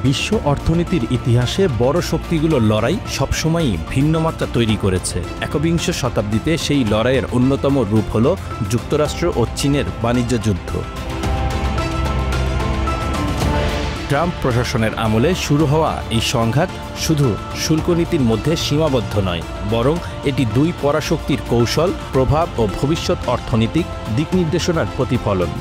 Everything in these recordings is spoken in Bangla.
বিশ্ব অর্থনীতির ইতিহাসে বড় শক্তিগুলোর লড়াই সবসময়ই ভিন্ন মাত্রা তৈরি করেছে। একবিংশ শতাব্দীতে সেই লড়াইয়ের অন্যতম রূপ হল যুক্তরাষ্ট্র ও চীনের বাণিজ্য যুদ্ধ। ট্রাম্প প্রশাসনের আমলে শুরু হওয়া এই সংঘাত শুধু শুল্ক নীতির মধ্যে সীমাবদ্ধ নয়, বরং এটি দুই পরাশক্তির কৌশল, প্রভাব ও ভবিষ্যৎ অর্থনৈতিক দিকনির্দেশনার প্রতিফলন।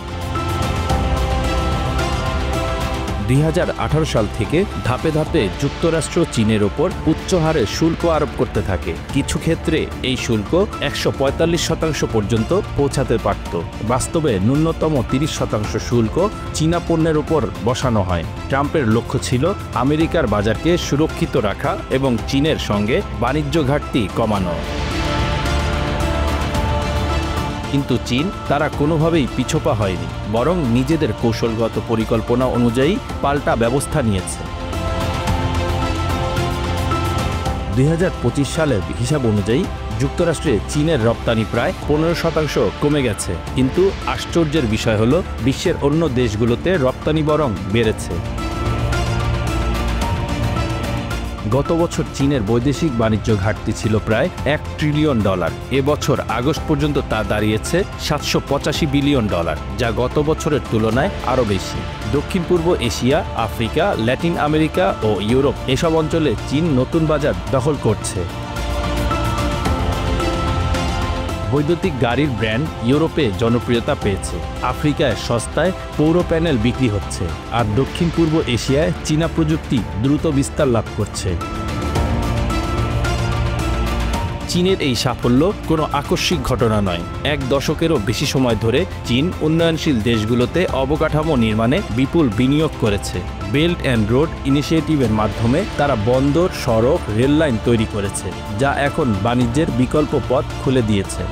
২০১৮ সাল থেকে ধাপে ধাপে যুক্তরাষ্ট্র চীনের ওপর উচ্চ হারে শুল্ক আরোপ করতে থাকে। কিছু ক্ষেত্রে এই শুল্ক ১৪৫% পর্যন্ত পৌঁছাতে পারত। বাস্তবে ন্যূনতম ৩০% শুল্ক চীনা পণ্যের ওপর বসানো হয়। ট্রাম্পের লক্ষ্য ছিল আমেরিকার বাজারকে সুরক্ষিত রাখা এবং চীনের সঙ্গে বাণিজ্য ঘাটতি কমানো। কিন্তু চীন তারা কোনোভাবেই পিছপা হয়নি, বরং নিজেদের কৌশলগত পরিকল্পনা অনুযায়ী পাল্টা ব্যবস্থা নিয়েছে। ২০২৫ সালের হিসাব অনুযায়ী যুক্তরাষ্ট্রে চীনের রপ্তানি প্রায় ১৫% কমে গেছে, কিন্তু আশ্চর্যের বিষয় হলো বিশ্বের অন্য দেশগুলোতে রপ্তানি বরং বেড়েছে। গত বছর চীনের বৈদেশিক বাণিজ্য ঘাটতি ছিল প্রায় $1 ট্রিলিয়ন। এবছর আগস্ট পর্যন্ত তা দাঁড়িয়েছে $785 বিলিয়ন, যা গত বছরের তুলনায় আরও বেশি। দক্ষিণ পূর্ব এশিয়া, আফ্রিকা, ল্যাটিন আমেরিকা ও ইউরোপ এসব অঞ্চলে চীন নতুন বাজার দখল করছে। বৈদ্যুতিক গাড়ির ব্র্যান্ড ইউরোপে জনপ্রিয়তা পেয়েছে, আফ্রিকায় সস্তায় পৌর প্যানেল বিক্রি হচ্ছে, আর দক্ষিণ পূর্ব এশিয়ায় চীনা প্রযুক্তি দ্রুত বিস্তার লাভ করছে। চীনের এই সাফল্য কোনো আকস্মিক ঘটনা নয়। এক দশকেরও বেশি সময় ধরে চীন উন্নয়নশীল দেশগুলোতে অবকাঠামো নির্মাণে বিপুল বিনিয়োগ করেছে। বেল্ট অ্যান্ড রোড ইনিশিয়েটিভের মাধ্যমে তারা বন্দর, সড়ক, রেললাইন তৈরি করেছে, যা এখন বাণিজ্যের বিকল্প পথ খুলে দিয়েছে।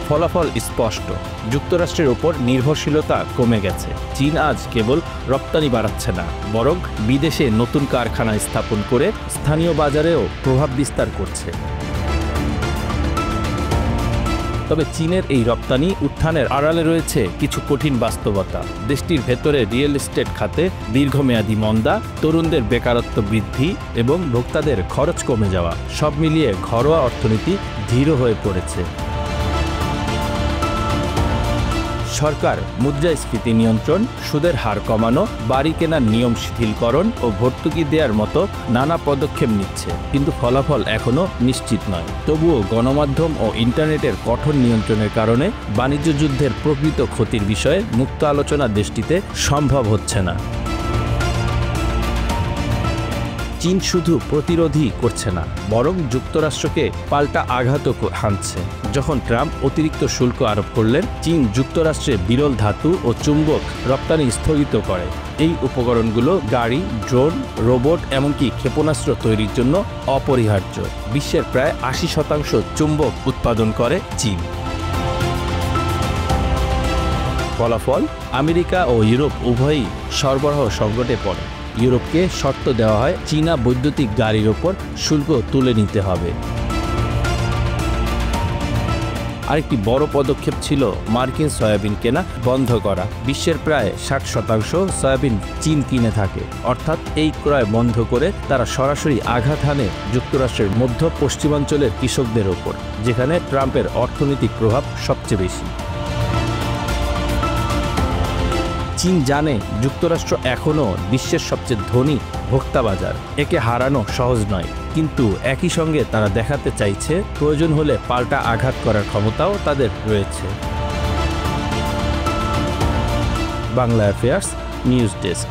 ফলাফল স্পষ্ট, যুক্তরাষ্ট্রের ওপর নির্ভরশীলতা কমে গেছে। চীন আজ কেবল রপ্তানি বাড়াচ্ছে না, বরং বিদেশে নতুন কারখানা স্থাপন করে স্থানীয় বাজারেও প্রভাব বিস্তার করছে। তবে চীনের এই রপ্তানি উত্থানের আড়ালে রয়েছে কিছু কঠিন বাস্তবতা। দেশটির ভেতরে রিয়েল এস্টেট খাতে দীর্ঘমেয়াদী মন্দা, তরুণদের বেকারত্ব বৃদ্ধি এবং ভোক্তাদের খরচ কমে যাওয়া, সব মিলিয়ে ঘরোয়া অর্থনীতি ধীর হয়ে পড়েছে। সরকার মুদ্রাস্ফীতি নিয়ন্ত্রণ, সুদের হার কমানো, বাড়ি কেনার নিয়ম শিথিলকরণ ও ভর্তুকি দেওয়ার মতো নানা পদক্ষেপ নিচ্ছে, কিন্তু ফলাফল এখনও নিশ্চিত নয়। তবুও গণমাধ্যম ও ইন্টারনেটের কঠোর নিয়ন্ত্রণের কারণে বাণিজ্য যুদ্ধের প্রকৃত ক্ষতির বিষয়ে মুক্ত আলোচনা দেশটিতে সম্ভব হচ্ছে না। চীন শুধু প্রতিরোধই করছে না, বরং যুক্তরাষ্ট্রকে পাল্টা আঘাতও হানছে। যখন ট্রাম্প অতিরিক্ত শুল্ক আরোপ করলেন, চীন যুক্তরাষ্ট্রে বিরল ধাতু ও চুম্বক রপ্তানি স্থগিত করে। এই উপকরণগুলো গাড়ি, ড্রোন, রোবট এমনকি ক্ষেপণাস্ত্র তৈরির জন্য অপরিহার্য। বিশ্বের প্রায় ৮০% চুম্বক উৎপাদন করে চীন। ফলাফল, আমেরিকা ও ইউরোপ উভয়ই সরবরাহ সংকটে পড়ে। ইউরোপকে শর্ত দেওয়া হয় চীনা বৈদ্যুতিক গাড়ির ওপর শুল্ক তুলে নিতে হবে। আরেকটি বড় পদক্ষেপ ছিল মার্কিন সয়াবিন কেনা বন্ধ করা। বিশ্বের প্রায় ৬০% সয়াবিন চীন কিনে থাকে, অর্থাৎ এই ক্রয় বন্ধ করে তারা সরাসরি আঘাত হানে যুক্তরাষ্ট্রের মধ্য পশ্চিমাঞ্চলের কৃষকদের ওপর, যেখানে ট্রাম্পের অর্থনৈতিক প্রভাব সবচেয়ে বেশি। চীন জানে যুক্তরাষ্ট্র এখনও বিশ্বের সবচেয়ে ধনী ভোক্তা বাজার, একে হারানো সহজ নয়, কিন্তু একই সঙ্গে তারা দেখাতে চাইছে প্রয়োজন হলে পাল্টা আঘাত করার ক্ষমতাও তাদের রয়েছে। Bangla affairs news desk.